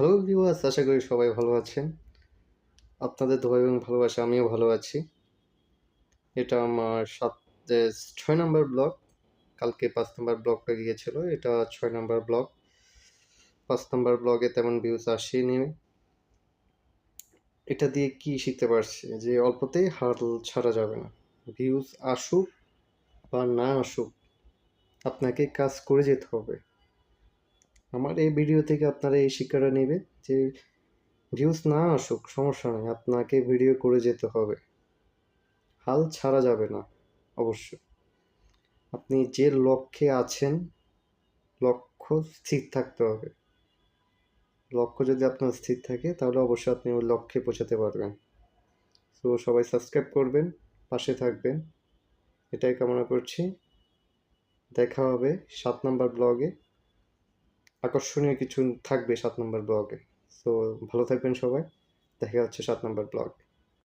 Hello viewers, আশা করি সবাই ভালো আছেন। আপনাদের দোয়া এবং ভালোবাসা আমিও ভালো আছি। এটা আমার ৬ নাম্বার ব্লগ। কালকে ৫ নাম্বার ব্লগটা গিয়েছিল। এটা ৬ নাম্বার ব্লগ। ৫ নাম্বার ব্লগে তেমন ভিউজ আসেনি। এটা দিয়ে কি শিখতে পারছি যে অল্পতেই হাল ছাড়া যাবে না। ভিউজ আসুক বা না আসুক, আপনাকে কাজ করে যেতে হবে। আমার এই ভিডিও থেকে আপনারা এই শিক্ষাটা নেবেন যে ভিউজ না আসুক সমস্যা নেই, আপনাকে ভিডিও করে যেতে হবে। হাল ছাড়া যাবে না অবশ্যই। আপনি যে লক্ষ্যে আছেন, লক্ষ্য স্থির থাকতে হবে। লক্ষ্য যদি আপনার স্থির থাকে তাহলে অবশ্যই আপনি ওই লক্ষ্যে পৌঁছাতে পারবেন। তো সবাই সাবস্ক্রাইব করবেন, পাশে থাকবেন, এটাই কামনা করছি। দেখা হবে ৭ নাম্বার ব্লগে। আকর্ষণীয় কিছু থাকবে ৭ নাম্বার ব্লগে। সো ভালো থাকবেন সবাই। দেখা হচ্ছে ৭ নাম্বার ব্লগে।